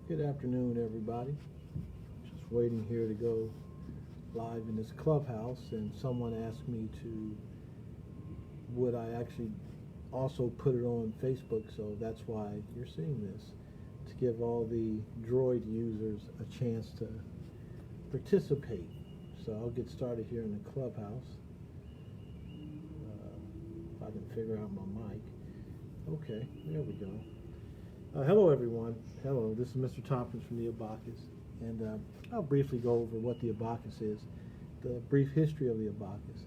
Good afternoon, everybody. Just waiting here to go live in this clubhouse, and someone asked me to, would I actually also put it on Facebook, so that's why you're seeing this, to give all the Droid users a chance to participate. So I'll get started here in the clubhouse. If I can figure out my mic. Okay, there we go. Hello, everyone. Hello, this is Mr. Tompkins from the Abakuas, and I'll briefly go over what the Abakuas is, the brief history of the Abakuas.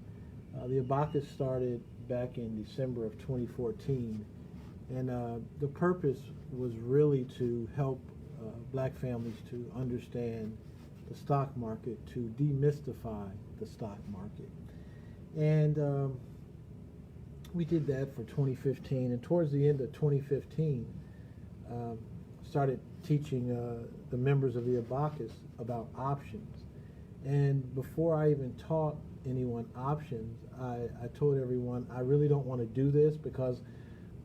The Abakuas started back in December of 2014, and the purpose was really to help black families to understand the stock market, to demystify the stock market. And we did that for 2015, and towards the end of 2015, started teaching the members of the Abakuas about options. And before I even taught anyone options, I told everyone I really don't want to do this because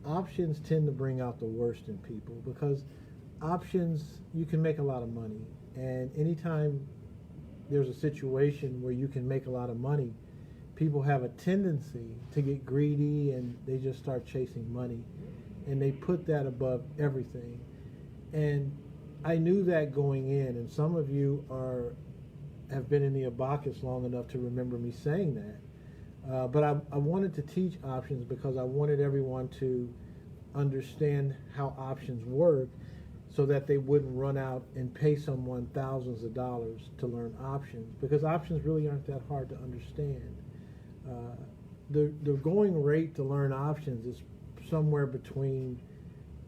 options tend to bring out the worst in people, because options, you can make a lot of money, and anytime there's a situation where you can make a lot of money, people have a tendency to get greedy and they just start chasing money, and they put that above everything. And I knew that going in, and some of you have been in the Abakuas long enough to remember me saying that. But I wanted to teach options because I wanted everyone to understand how options work, so that they wouldn't run out and pay someone thousands of dollars to learn options, because options really aren't that hard to understand. The going rate to learn options is somewhere between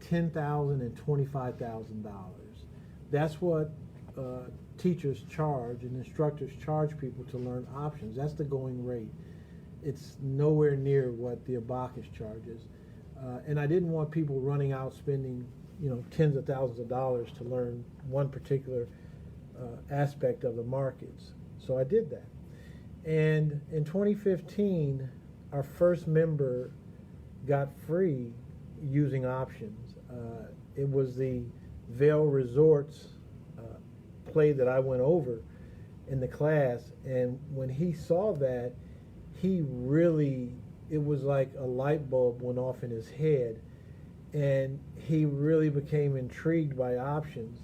$10,000 and $25,000. That's what teachers charge and instructors charge people to learn options. That's the going rate. It's nowhere near what the Abakuas charges. And I didn't want people running out spending, tens of thousands of dollars to learn one particular aspect of the markets. So I did that. And in 2015, our first member got free using options. It was the Vail Resorts play that I went over in the class, and when he saw that, it was like a light bulb went off in his head, and he really became intrigued by options.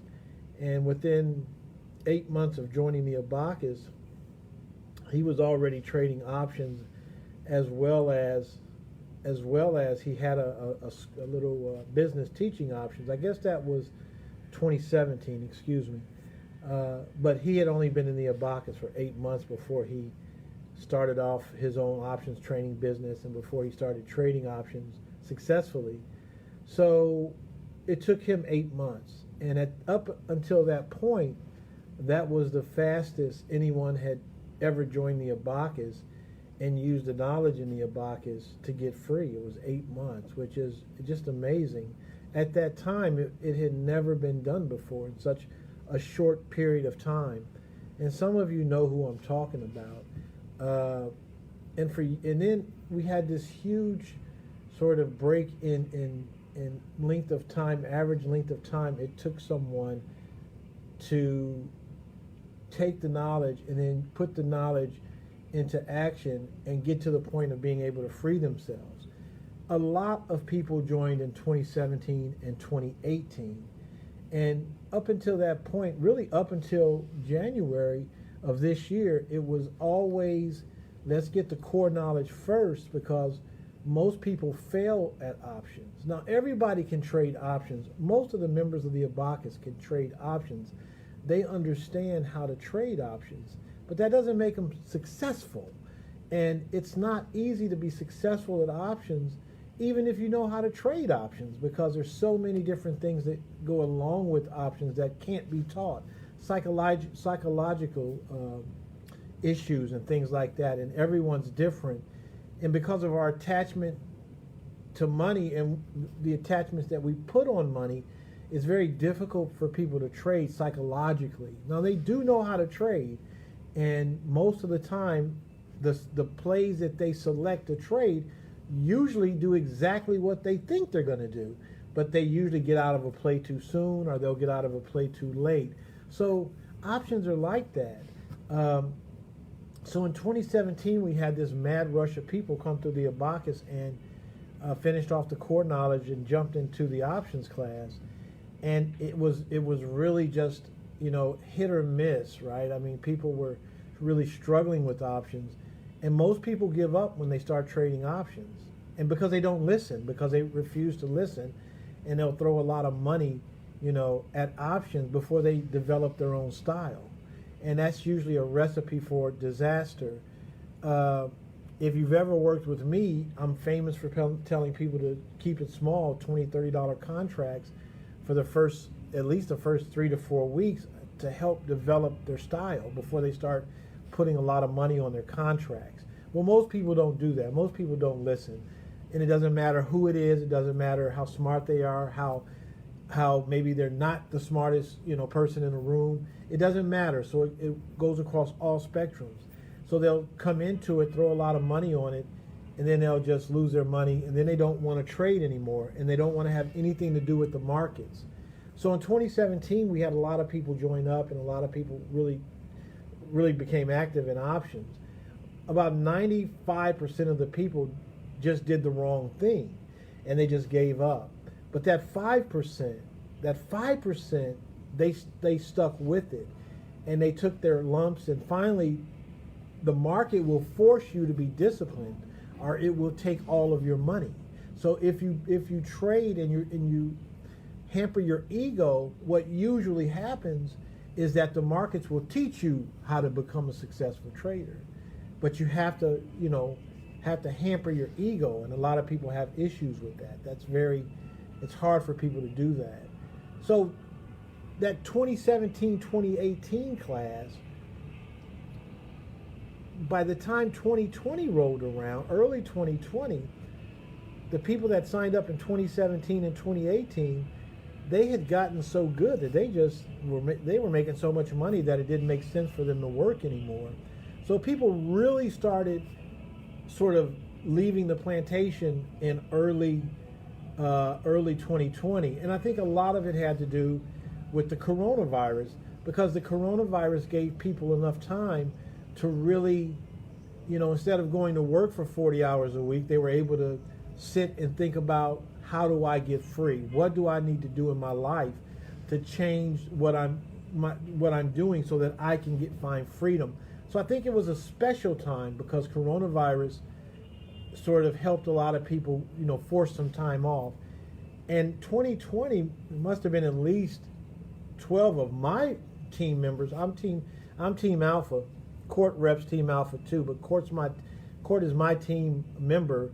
And within 8 months of joining the Abakuas, he was already trading options, as well as he had a little business teaching options. I guess that was 2017, excuse me. But he had only been in the Abakuas for 8 months before he started off his own options training business, and before he started trading options successfully. So it took him 8 months. And up until that point, that was the fastest anyone had ever joined the Abakuas and used the knowledge in the Abakuas to get free. It was 8 months, which is just amazing. At that time, it had never been done before in such a short period of time. And some of you know who I'm talking about. And then we had this huge sort of break in length of time, average length of time it took someone to take the knowledge and then put the knowledge into action and get to the point of being able to free themselves. A lot of people joined in 2017 and 2018. And up until that point, really up until January of this year, it was always, let's get the core knowledge first, because most people fail at options. Now, everybody can trade options. Most of the members of the Abakuas can trade options. They understand how to trade options, but that doesn't make them successful. And it's not easy to be successful at options, even if you know how to trade options, because there's so many different things that go along with options that can't be taught. Psychological issues and things like that, and everyone's different. And because of our attachment to money and the attachments that we put on money, it's very difficult for people to trade psychologically. Now, they do know how to trade, and most of the time, the plays that they select to trade usually do exactly what they think they're going to do. but they usually get out of a play too soon or they'll get out of a play too late. So options are like that. So in 2017, we had this mad rush of people come through the Abakuas and finished off the core knowledge and jumped into the options class. And it was really just, hit or miss, right? I mean, people were really struggling with options. And most people give up when they start trading options. And because they don't listen, because they refuse to listen, and they'll throw a lot of money, at options before they develop their own style. And that's usually a recipe for disaster. If you've ever worked with me, I'm famous for telling people to keep it small, $20, $30 contracts for at least the first 3 to 4 weeks to help develop their style before they start putting a lot of money on their contracts. Well, most people don't do that. Most people don't listen. And it doesn't matter who it is. It doesn't matter how smart they are, how maybe they're not the smartest, person in the room. It doesn't matter. So it goes across all spectrums. So they'll come into it, throw a lot of money on it, and then they'll just lose their money, and then they don't want to trade anymore, and they don't want to have anything to do with the markets. So in 2017, we had a lot of people join up, and a lot of people really became active in options. About 95% of the people just did the wrong thing, and they just gave up. But that 5%, they stuck with it, and they took their lumps, and finally, the market will force you to be disciplined, or it will take all of your money. So if you trade and you hamper your ego, what usually happens is that the markets will teach you how to become a successful trader. But you have to hamper your ego, and a lot of people have issues with that. It's hard for people to do that. So that 2017-2018 class, by the time 2020 rolled around, early 2020, the people that signed up in 2017 and 2018, they had gotten so good that they were making so much money that it didn't make sense for them to work anymore. So people really started sort of leaving the plantation in early 2020. And I think a lot of it had to do with the coronavirus, because the coronavirus gave people enough time to really, instead of going to work for 40 hours a week, they were able to sit and think about, how do I get free? What do I need to do in my life to change what I'm doing so that I can find freedom? So I think it was a special time because coronavirus sort of helped a lot of people, force some time off. And 2020 must have been at least 12 of my team members. I'm Team Alpha. Court reps Team Alpha too, but Court is my team member.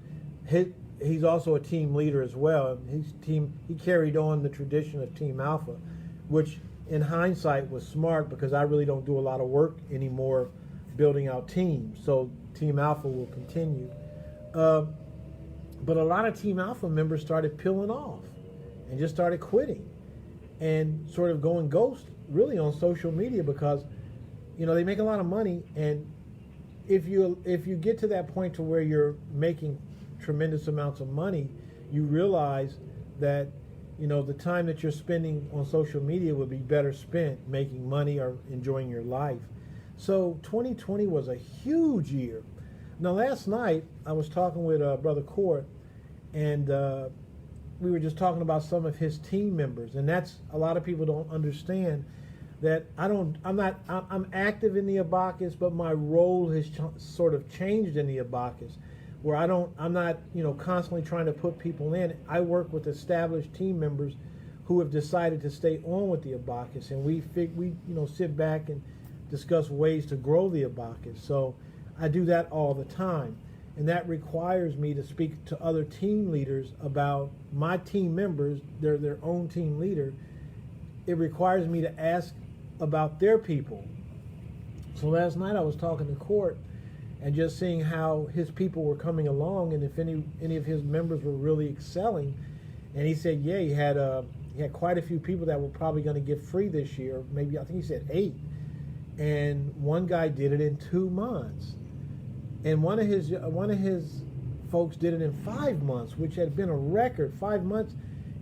He's also a team leader as well. He carried on the tradition of Team Alpha, which in hindsight was smart because I really don't do a lot of work anymore building out teams. So Team Alpha will continue. But a lot of Team Alpha members started peeling off and just started quitting and sort of going ghost really on social media because, they make a lot of money. And if you get to that point to where you're making tremendous amounts of money, you realize that, the time that you're spending on social media would be better spent making money or enjoying your life. So 2020 was a huge year. Now, last night, I was talking with Brother Court, and we were just talking about some of his team members, and that's a lot of people don't understand that I'm active in the Abakuas, but my role has sort of changed in the Abakuas, where I'm not constantly trying to put people in. I work with established team members who have decided to stay on with the Abakuas, and we sit back and discuss ways to grow the Abakuas. So I do that all the time, and that requires me to speak to other team leaders about my team members. They're their own team leader. It requires me to ask about their people. So last night I was talking to Court and just seeing how his people were coming along and if any of his members were really excelling. And he said, yeah, he had quite a few people that were probably going to get free this year. Maybe, I think he said 8. And one guy did it in 2 months. And one of his folks did it in 5 months, which had been a record. 5 months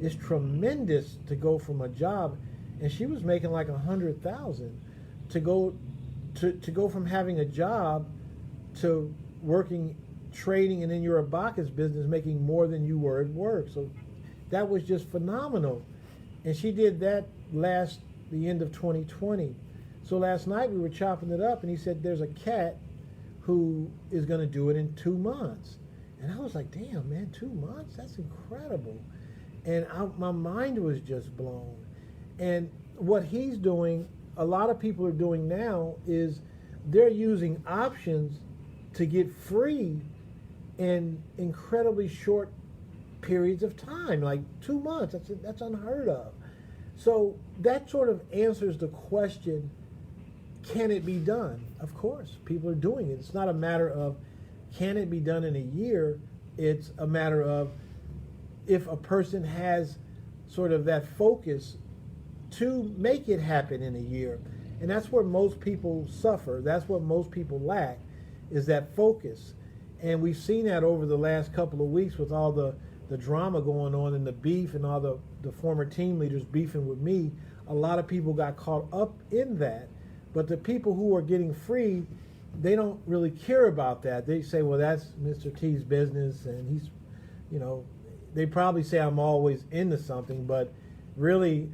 It's tremendous to go from a job, and she was making like 100,000 to go from having a job to working trading and in your Abakuas business making more than you were at work. So that was just phenomenal. And she did that the end of 2020. So last night we were chopping it up, and he said there's a cat who is going to do it in 2 months. And I was like, damn, man, 2 months? That's incredible. And my mind was just blown. And what he's doing, a lot of people are doing now, is they're using options to get free in incredibly short periods of time, like 2 months. That's unheard of. So that sort of answers the question, can it be done? Of course, people are doing it. It's not a matter of can it be done in a year. It's a matter of if a person has sort of that focus to make it happen in a year. And that's where most people suffer. That's what most people lack, is that focus. And we've seen that over the last couple of weeks with all the drama going on and the beef and all the former team leaders beefing with me. A lot of people got caught up in that. But the people who are getting free, they don't really care about that. They say, well, that's Mr. T's business, and he's, they probably say I'm always into something, but really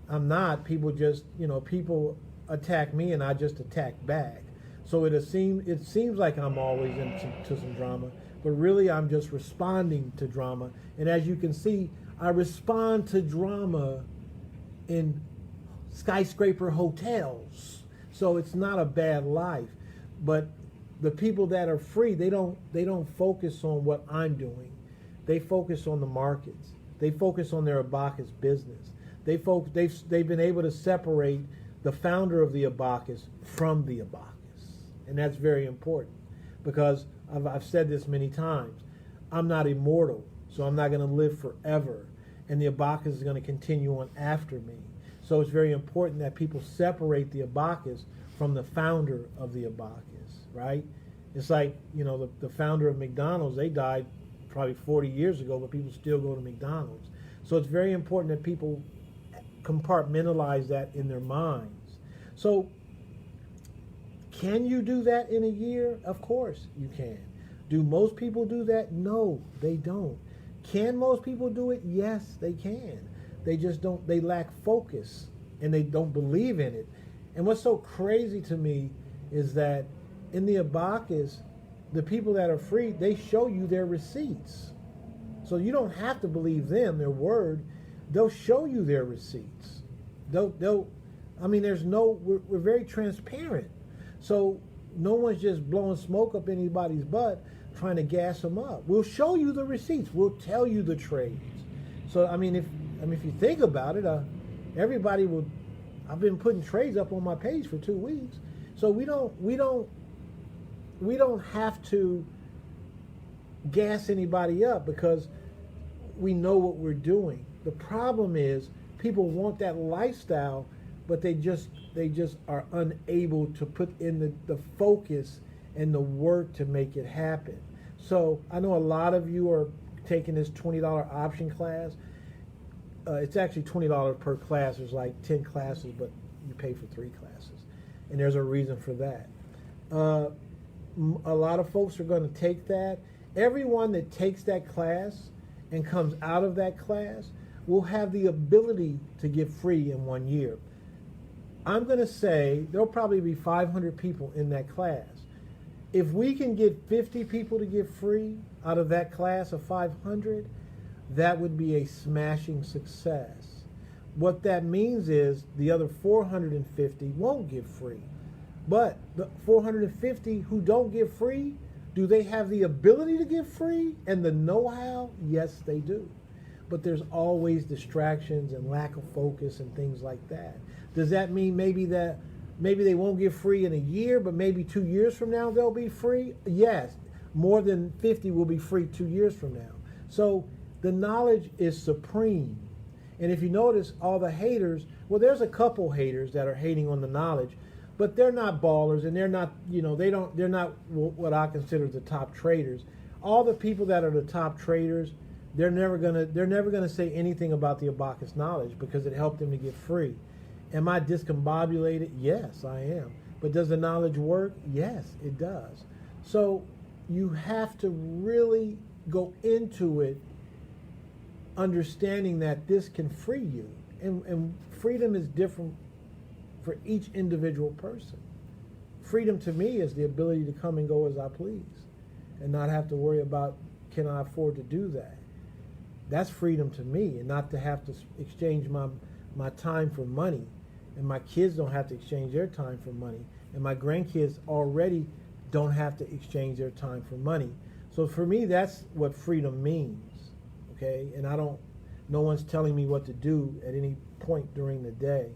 I'm not. People just, people attack me and I just attack back. So it seems like I'm always into some drama, but really I'm just responding to drama. And as you can see, I respond to drama in skyscraper hotels. So it's not a bad life. But the people that are free, they don't focus on what I'm doing. They focus on the markets. They focus on their Abakuas business. They've been able to separate the founder of the Abakuas from the Abakuas. And that's very important, because I've said this many times. I'm not immortal, so I'm not going to live forever. And the Abakuas is going to continue on after me. So it's very important that people separate the Abakuas from the founder of the Abakuas, right? It's like, the founder of McDonald's, they died probably 40 years ago, but people still go to McDonald's. So it's very important that people compartmentalize that in their minds. So can you do that in a year? Of course you can. Do most people do that? No, they don't. Can most people do it? Yes, they can. They just don't, they lack focus and they don't believe in it. And what's so crazy to me is that in the Abakuas, the people that are free, they show you their receipts. So you don't have to believe them, their word. They'll show you their receipts. We're very transparent. So no one's just blowing smoke up anybody's butt trying to gas them up. We'll show you the receipts. We'll tell you the trades. So, if you think about it, everybody will. I've been putting trades up on my page for 2 weeks, so we don't have to gas anybody up because we know what we're doing. The problem is people want that lifestyle, but they just are unable to put in the focus and the work to make it happen. So I know a lot of you are taking this $20 option class. It's actually $20 per class. There's like 10 classes, but you pay for 3 classes. And there's a reason for that. A lot of folks are going to take that. Everyone that takes that class and comes out of that class will have the ability to get free in 1 year. I'm going to say there'll probably be 500 people in that class. If we can get 50 people to get free out of that class of 500, that would be a smashing success. What that means is the other 450 won't get free. But the 450 who don't get free, do they have the ability to get free and the know-how? Yes, they do. But there's always distractions and lack of focus and things like that. Does that mean maybe they won't get free in a year, but maybe 2 years from now they'll be free? Yes, more than 50 will be free 2 years from now. So the knowledge is supreme. And if you notice, all the haters, well, there's a couple haters that are hating on the knowledge, but they're not ballers, and they're not, they're not what I consider the top traders. All the people that are the top traders, they're never gonna say anything about the Abakuas knowledge because it helped them to get free. Am I discombobulated? Yes, I am. But does the knowledge work? Yes, it does. So you have to really go into it understanding that this can free you. And freedom is different for each individual person. Freedom to me is the ability to come and go as I please and not have to worry about, can I afford to do that? That's freedom to me, and not to have to exchange my time for money. And my kids don't have to exchange their time for money. And my grandkids already don't have to exchange their time for money. So for me, that's what freedom means, okay? And no one's telling me what to do at any point during the day.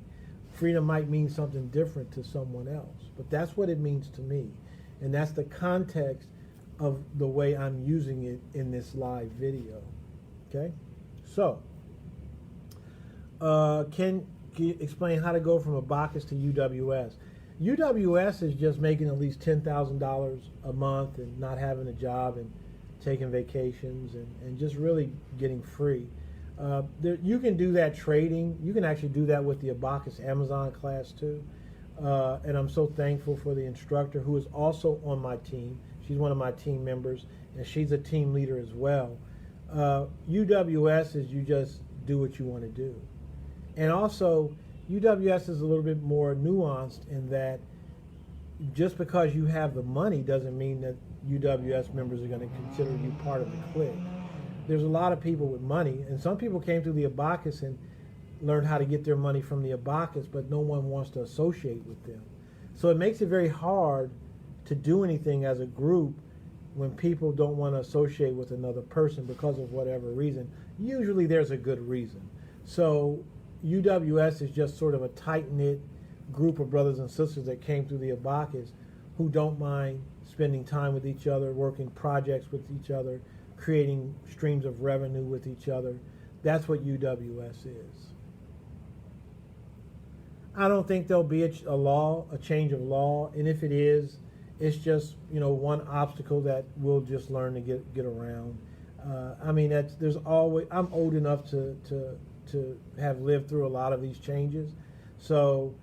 Freedom might mean something different to someone else, but that's what it means to me. And that's the context of the way I'm using it in this live video, okay? So, can you explain how to go from Abakuas to UWS? UWS is just making at least $10,000 a month and not having a job and taking vacations and just really getting free. You can do that trading. You can actually do that with the Abakuas Amazon class too. And I'm so thankful for the instructor who is also on my team. She's one of my team members, and she's a team leader as well. UWS is you just do what you want to do. And also, UWS is a little bit more nuanced in that just because you have the money doesn't mean that UWS members are going to consider you part of the clique. There's a lot of people with money, and some people came through the Abakuas and learned how to get their money from the Abakuas, but no one wants to associate with them. So it makes it very hard to do anything as a group when people don't want to associate with another person because of whatever reason. Usually there's a good reason. So UWS is just sort of a tight-knit group of brothers and sisters that came through the Abakuas who don't mind spending time with each other, working projects with each other, creating streams of revenue with each other. That's what UWS is. I don't think there'll be a change of law, and if it is, it's just one obstacle that we'll just learn to get around. I mean, I'm old enough to have lived through a lot of these changes, so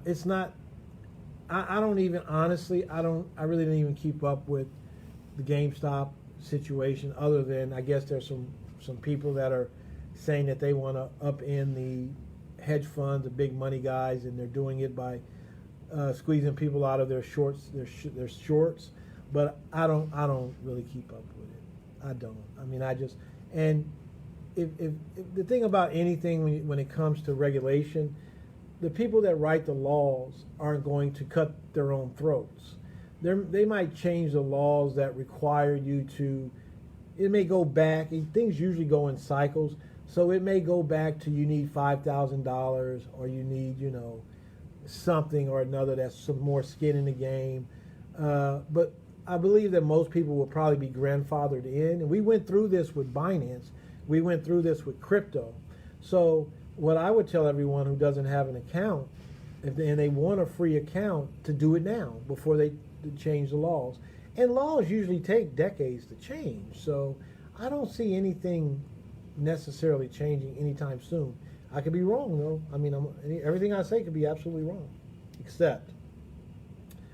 it's not. I don't even honestly. I really don't even keep up with the GameStop situation. Other than I guess there's some people that are saying that they want to upend the hedge funds, the big money guys, and they're doing it by squeezing people out of their shorts. Their shorts, but I don't really keep up with it. I don't. I mean, if the thing about anything when it comes to regulation, the people that write the laws aren't going to cut their own throats. They might change the laws that require you to. It may go back. Things usually go in cycles, so it may go back to you need $5,000 or you need something or another that's some more skin in the game. But I believe that most people will probably be grandfathered in, and we went through this with Binance. We went through this with crypto. So what I would tell everyone who doesn't have an account, and they want a free account, to do it now before they change the laws. And laws usually take decades to change. So I don't see anything necessarily changing anytime soon. I could be wrong, though. I mean, everything I say could be absolutely wrong, except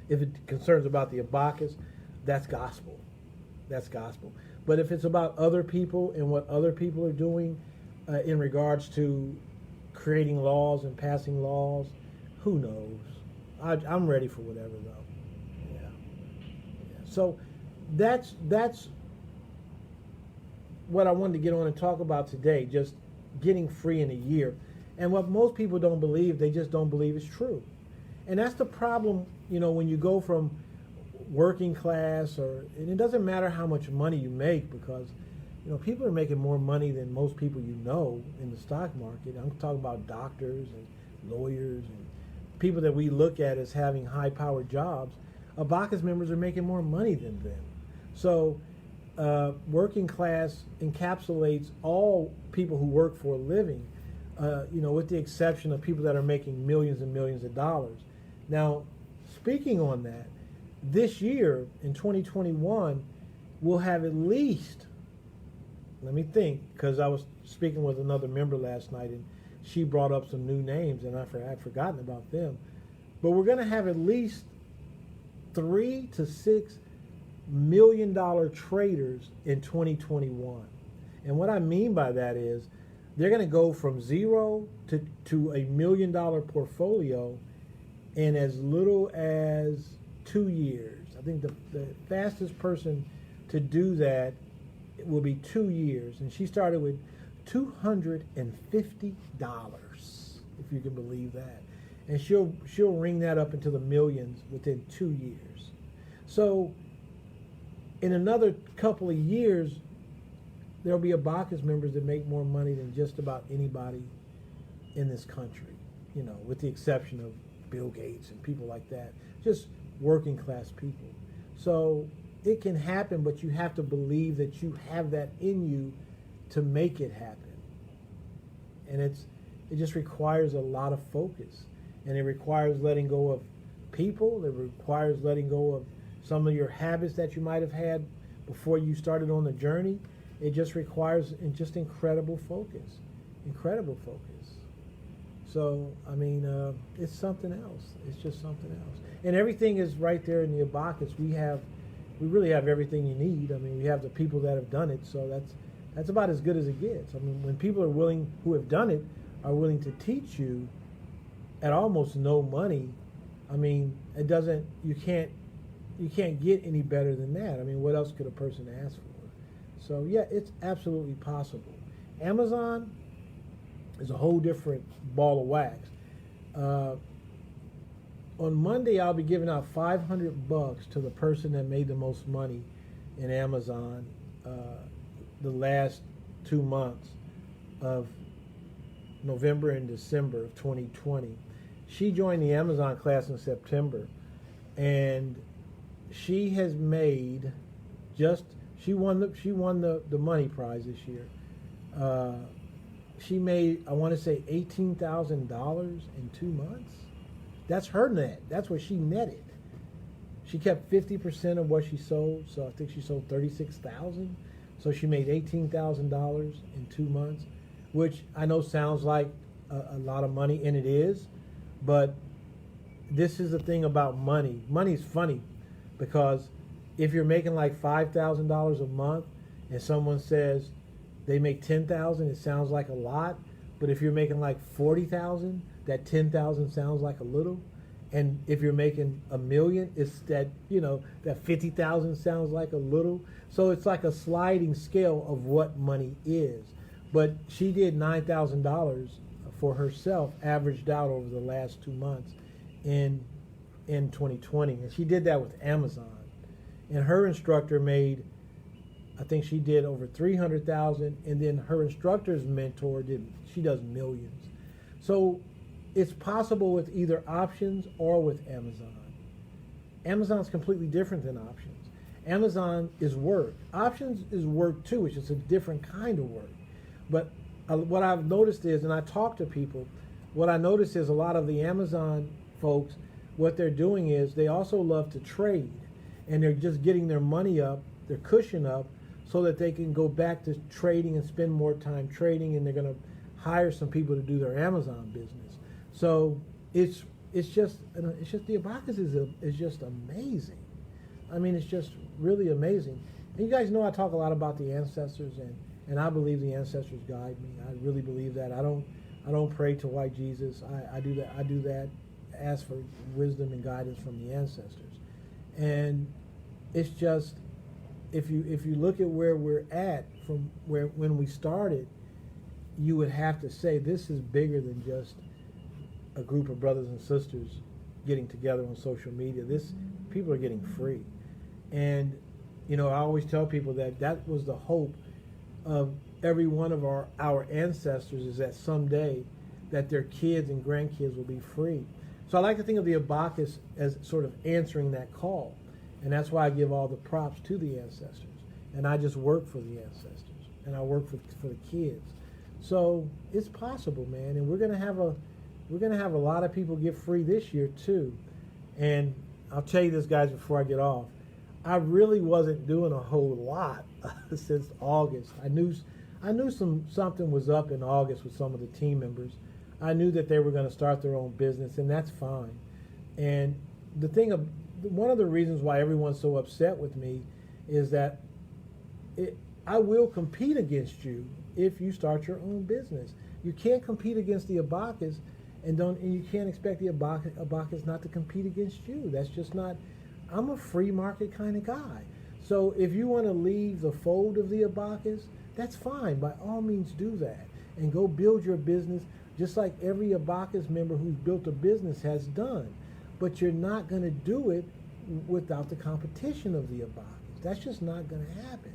if it concerns about the Abakuas, that's gospel. That's gospel. But if it's about other people and what other people are doing in regards to creating laws and passing laws, who knows? I'm ready for whatever, though. Yeah. So that's what I wanted to get on and talk about today, just getting free in a year. And what most people don't believe, they just don't believe is true. And that's the problem, when you go from working class, and it doesn't matter how much money you make, because people are making more money than most people in the stock market. I'm talking about doctors and lawyers and people that we look at as having high-powered jobs. Abakuas members are making more money than them. So working class encapsulates all people who work for a living, with the exception of people that are making millions and millions of dollars. Now, speaking on that, this year, in 2021, we'll have at least let me think, because I was speaking with another member last night, and she brought up some new names, and I'd forgotten about them. But we're going to have at least $3 to $6 million traders in 2021. And what I mean by that is they're going to go from zero to $1 million portfolio in as little as 2 years. I think the fastest person to do that will be 2 years. And she started with $250, if you can believe that. And she'll ring that up into the millions within 2 years. So in another couple of years, there'll be Abakuas members that make more money than just about anybody in this country, you know, with the exception of Bill Gates and people like that, just working class people. So it can happen, but you have to believe that you have that in you to make it happen. And it just requires a lot of focus, and it requires letting go of people. It requires letting go of some of your habits that you might have had before you started on the journey. It just requires just incredible focus. So, I mean, it's something else. It's just something else. And everything is right there in the Abakuas. We really have everything you need. I mean, we have the people that have done it, so that's about as good as it gets. I mean, when people who have done it, are willing to teach you at almost no money, I mean, you can't get any better than that. I mean, what else could a person ask for? So yeah, it's absolutely possible. Amazon is a whole different ball of wax. On Monday, I'll be giving out $500 to the person that made the most money in Amazon the last 2 months of November and December of 2020. She joined the Amazon class in September, and she has made she won the money prize this year. She made, I want to say, $18,000 in 2 months. That's her net. That's what she netted. She kept 50% of what she sold, so I think she sold $36,000. So she made $18,000 in 2 months, which I know sounds like a lot of money, and it is. But this is the thing about money. Money's funny, because if you're making like $5,000 a month and someone says they make $10,000, it sounds like a lot. But if you're making like $40,000, that $10,000 sounds like a little. And if you're making $1 million, it's that, you know, that $50,000 sounds like a little. So it's like a sliding scale of what money is. But she did $9,000 for herself, averaged out over the last 2 months in 2020. And she did that with Amazon. And her instructor made, I think she did over $300,000, and then her instructor's mentor she does millions. So it's possible with either options or with Amazon. Amazon's completely different than options. Amazon is work. Options is work too. It's just a different kind of work. But what I've noticed is, and I talk to people, what I notice is a lot of the Amazon folks, what they're doing is they also love to trade. And they're just getting their money up, their cushion up, so that they can go back to trading and spend more time trading, and they're going to hire some people to do their Amazon business. So it's just the Abakuas is just amazing. I mean, it's just really amazing. And you guys know I talk a lot about the ancestors, and I believe the ancestors guide me. I really believe that. I don't pray to white Jesus. I do that, ask for wisdom and guidance from the ancestors. And it's just, if you look at where we're at from when we started, you would have to say this is bigger than just a group of brothers and sisters getting together on social media. People are getting free. And, you know, I always tell people that was the hope of every one of our ancestors, is that someday that their kids and grandkids will be free. So I like to think of the Abakuas as sort of answering that call. And that's why I give all the props to the ancestors. And I just work for the ancestors. And I work for the kids. So it's possible, man. And we're gonna have a lot of people get free this year too. And I'll tell you this, guys, before I get off. I really wasn't doing a whole lot since August. I knew something was up in August with some of the team members. I knew that they were going to start their own business, and that's fine. And one of the reasons why everyone's so upset with me is that I will compete against you if you start your own business. You can't compete against the Abakuas, and you can't expect the Abakuas not to compete against you. That's just not. I'm a free market kind of guy. So if you want to leave the fold of the Abakuas, that's fine. By all means, do that and go build your business, just like every Abakuas member who's built a business has done. But you're not going to do it without the competition of the Abakuas. That's just not going to happen.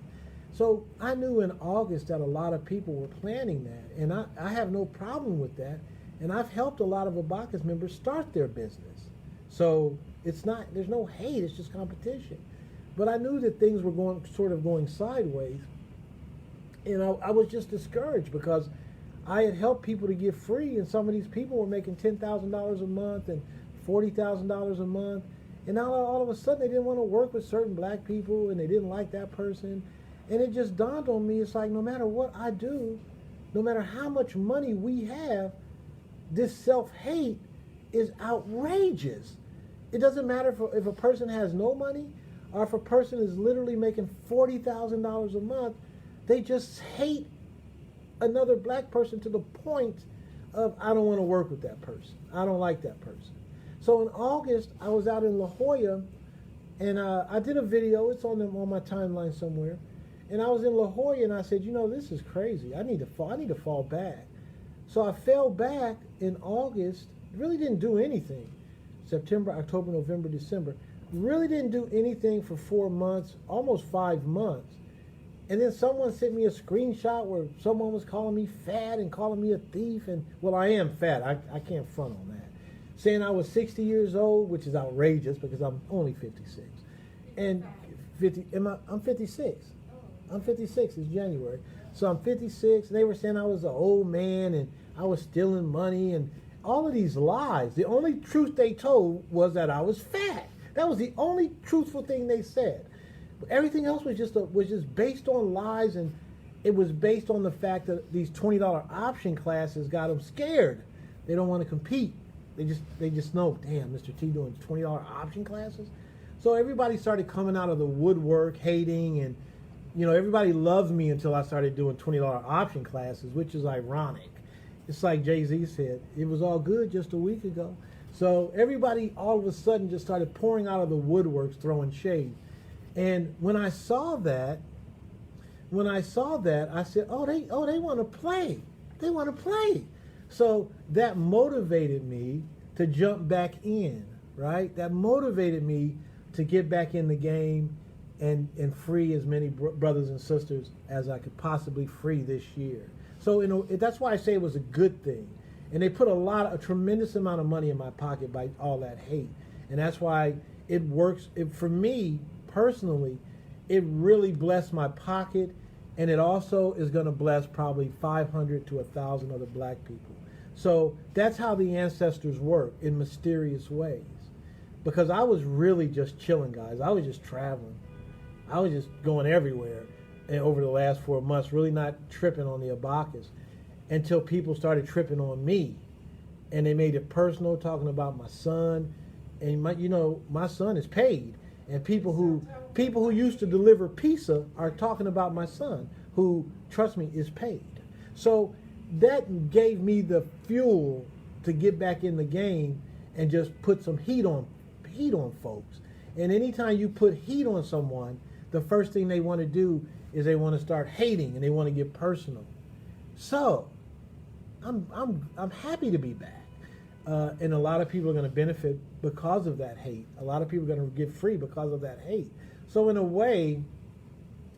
So I knew in August that a lot of people were planning that, and I have no problem with that. And I've helped a lot of Abakuas members start their business. So there's no hate, it's just competition. But I knew that things were going sideways, and I was just discouraged because I had helped people to get free, and some of these people were making $10,000 a month and $40,000 a month, and now all of a sudden they didn't want to work with certain black people, and they didn't like that person. And it just dawned on me, it's like no matter what I do, no matter how much money we have, this self-hate is outrageous. It doesn't matter if a person has no money or if a person is literally making $40,000 a month. They just hate another black person to the point of, I don't want to work with that person. I don't like that person. So in August, I was out in La Jolla, and I did a video. It's on my timeline somewhere. And I was in La Jolla, and I said, this is crazy. I need to fall back. So I fell back in August, really didn't do anything. September, October, November, December. Really didn't do anything for 4 months, almost 5 months. And then someone sent me a screenshot where someone was calling me fat and calling me a thief. And, well, I am fat. I can't front on that. Saying I was 60 years old, which is outrageous because I'm only 56. And I'm 56. I'm 56, it's January. So I'm 56, and they were saying I was an old man and I was stealing money and all of these lies. The only truth they told was that I was fat. That was the only truthful thing they said. Everything else was just based on lies, and it was based on the fact that these $20 option classes got them scared. They don't want to compete. They just know, damn, Mr. T doing $20 option classes. So everybody started coming out of the woodwork, hating, and everybody loved me until I started doing $20 option classes, which is ironic. It's like Jay-Z said, it was all good just a week ago. So everybody all of a sudden just started pouring out of the woodworks, throwing shade. And when I saw that, I said, oh, they want to play. They want to play. So that motivated me to jump back in, right? That motivated me to get back in the game and free as many brothers and sisters as I could possibly free this year. So that's why I say it was a good thing. And they put a tremendous amount of money in my pocket by all that hate. And that's why it works. For me, personally, it really blessed my pocket, and it also is going to bless probably 500 to 1,000 other black people. So that's how the ancestors work, in mysterious ways. Because I was really just chilling, guys. I was just traveling. I was just going everywhere over the last 4 months, really not tripping on the Abakuas, until people started tripping on me. And they made it personal, talking about my son. And my son is paid. And people who used to deliver pizza are talking about my son, who, trust me, is paid. So that gave me the fuel to get back in the game and just put some heat on folks. And anytime you put heat on someone, the first thing they want to do is they want to start hating, and they want to get personal. So I'm happy to be back. And a lot of people are going to benefit because of that hate. A lot of people are going to get free because of that hate. So in a way,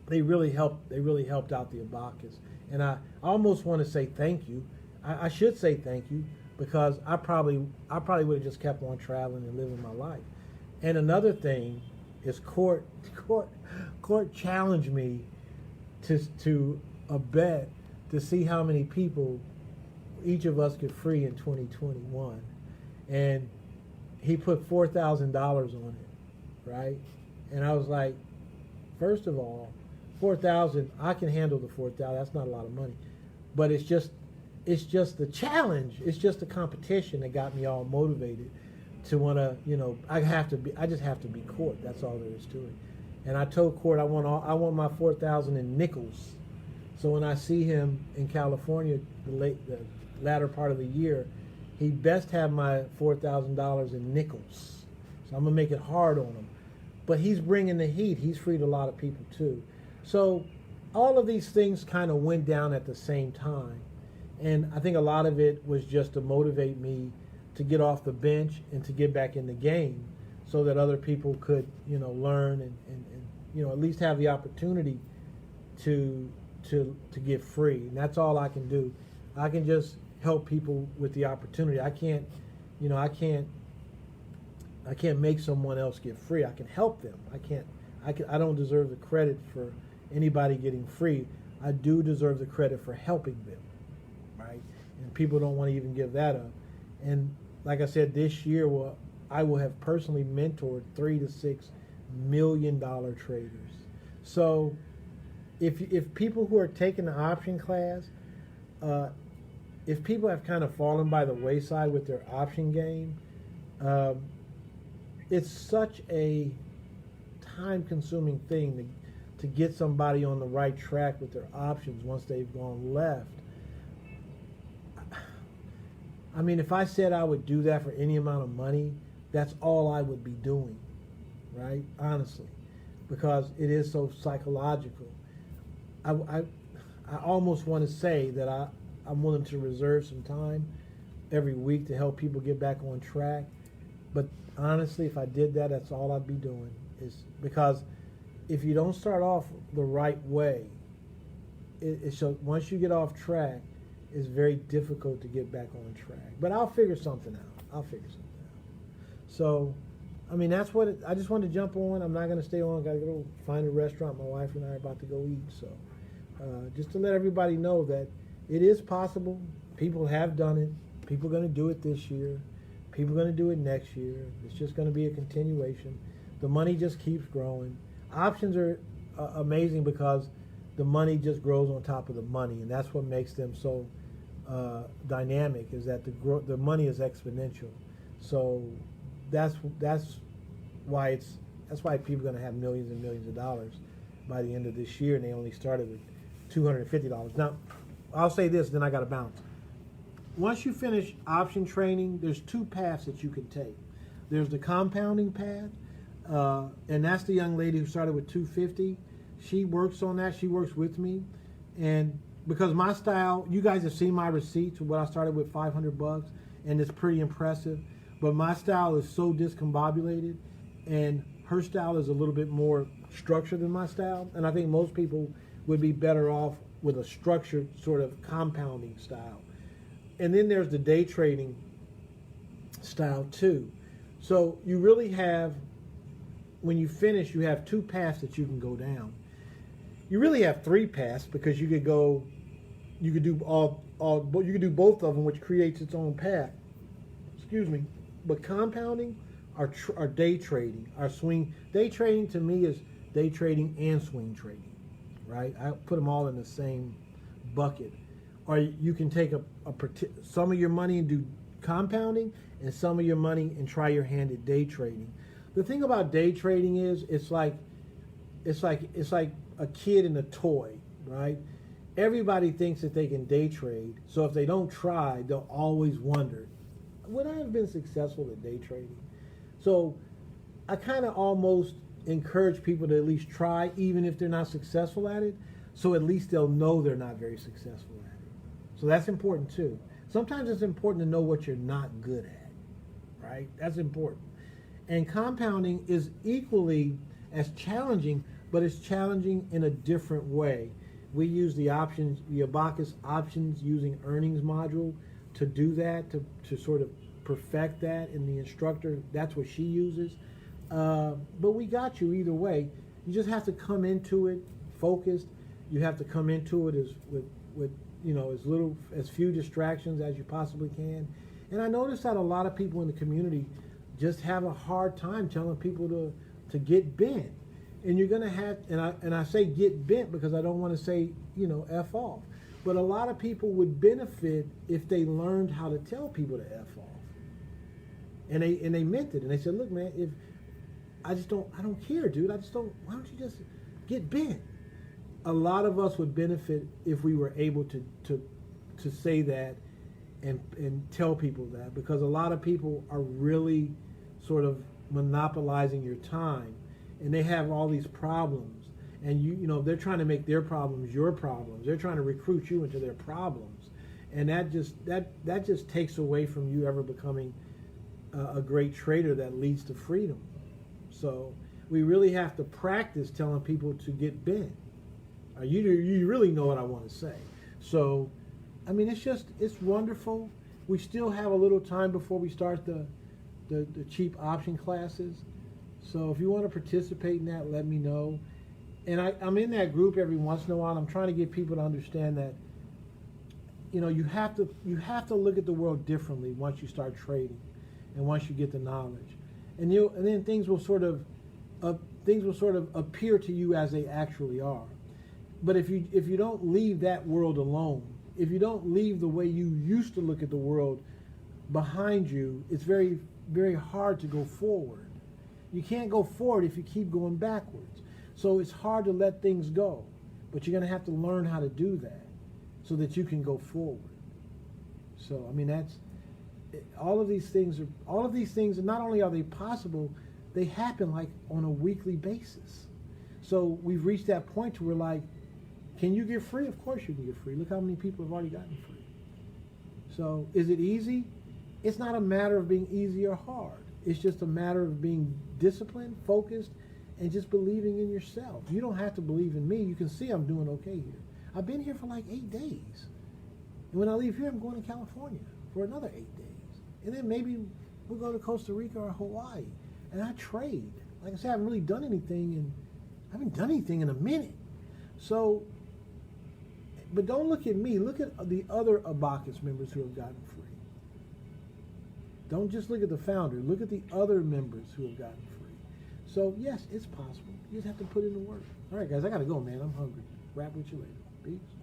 they really helped out the Abakuas. And I almost want to say thank you. I should say thank you, because I probably would have just kept on traveling and living my life. And another thing is court challenged me to a bet to see how many people each of us could free in 2021. And he put $4,000 on it, right? And I was like, first of all, 4,000, I can handle the 4,000. That's not a lot of money, but it's just the challenge. It's just the competition that got me all motivated to want to, I just have to be Court. That's all there is to it. And I told Court I want my 4,000 in nickels. So when I see him in California the latter part of the year, he best have my $4,000 in nickels. So I'm gonna make it hard on him. But he's bringing the heat. He's freed a lot of people too. So all of these things kind of went down at the same time. And I think a lot of it was just to motivate me to get off the bench and to get back in the game so that other people could, learn and at least have the opportunity to get free. And that's all I can do. I can just help people with the opportunity. I can't make someone else get free. I can help them. I don't deserve the credit for anybody getting free. I do deserve the credit for helping them, right? And people don't want to even give that up. And like I said, this year, I will have personally mentored $3 to $6 million traders. So if people who are taking the option class, if people have kind of fallen by the wayside with their option game, it's such a time-consuming thing to get somebody on the right track with their options once they've gone left. I mean, if I said I would do that for any amount of money, that's all I would be doing, right? Honestly, because it is so psychological. I almost want to say that I'm willing to reserve some time every week to help people get back on track. But honestly, if I did that, that's all I'd be doing. Is because if you don't start off the right way, once you get off track, it's very difficult to get back on track. But I'll figure something out. So, I mean, that's what I just wanted to jump on. I'm not going to stay on. Got to go find a restaurant. My wife and I are about to go eat. So, just to let everybody know that it is possible. People have done it. People are going to do it this year. People are going to do it next year. It's just going to be a continuation. The money just keeps growing. Options are amazing because the money just grows on top of the money, and that's what makes them so dynamic. Is that the money is exponential. So that's why people are going to have millions and millions of dollars by the end of this year, and they only started with $250. Now, I'll say this, then I got to bounce. Once you finish option training, there's two paths that you can take. There's the compounding path, and that's the young lady who started with $250. She works on that. She works with me, and because my style, you guys have seen my receipts of what I started with $500, and it's pretty impressive. But my style is so discombobulated, and her style is a little bit more structured than my style. And I think most people would be better off with a structured sort of compounding style. And then there's the day trading style too. So you really have, when you finish, you have two paths that you can go down. You really have three paths because you could do both of them, which creates its own path. Excuse me. But compounding are day trading. Day trading to me is day trading and swing trading, right? I put them all in the same bucket. Or you can take some of your money and do compounding, and some of your money and try your hand at day trading. The thing about day trading is it's like a kid and a toy, right? Everybody thinks that they can day trade, so if they don't try, they'll always wonder, would I have been successful at day trading? So I kind of almost encourage people to at least try, even if they're not successful at it, so at least they'll know they're not very successful at it. So that's important too. Sometimes it's important to know what you're not good at, right? That's important. And compounding is equally as challenging, but it's challenging in a different way. We use the Abakuas options using earnings module to do that, to sort of perfect that, and the instructor, that's what she uses. But we got you either way. You just have to come into it focused. You have to come into it with as few distractions as you possibly can. And I noticed that a lot of people in the community just have a hard time telling people to get bent. And you're going to have, and I say get bent because I don't want to say, F off. But a lot of people would benefit if they learned how to tell people to F off. And they meant it. And they said, look, man, if I don't care, dude. Why don't you just get bent? A lot of us would benefit if we were able to say that and tell people that, because a lot of people are really sort of monopolizing your time, and they have all these problems, and they're trying to make their problems your problems. They're trying to recruit you into their problems, and that just takes away from you ever becoming a great trader that leads to freedom. So we really have to practice telling people to get bent. You really know what I want to say. So, I mean, it's wonderful. We still have a little time before we start the cheap option classes. So if you want to participate in that, let me know. And I'm in that group every once in a while. I'm trying to get people to understand that, you have to look at the world differently once you start trading, and once you get the knowledge, and then things will sort of appear to you as they actually are. But if you don't leave that world alone, if you don't leave the way you used to look at the world behind you, it's very, very hard to go forward. You can't go forward if you keep going backwards. So it's hard to let things go, but you're going to have to learn how to do that so that you can go forward. So, I mean, all of these things, and not only are they possible, they happen like on a weekly basis. So we've reached that point where we're like, can you get free? Of course you can get free. Look how many people have already gotten free. So is it easy? It's not a matter of being easy or hard. It's just a matter of being disciplined, focused, and just believing in yourself. You don't have to believe in me. You can see I'm doing okay here. I've been here for like 8 days. And when I leave here, I'm going to California for another 8 days. And then maybe we'll go to Costa Rica or Hawaii. And I trade. Like I said, I haven't really done anything, I haven't done anything in a minute. So, but don't look at me. Look at the other Abakuas members who have gotten free. Don't just look at the founder. Look at the other members who have gotten free. So, yes, it's possible. You just have to put in the work. All right, guys, I got to go, man. I'm hungry. Wrap with you later. Peace.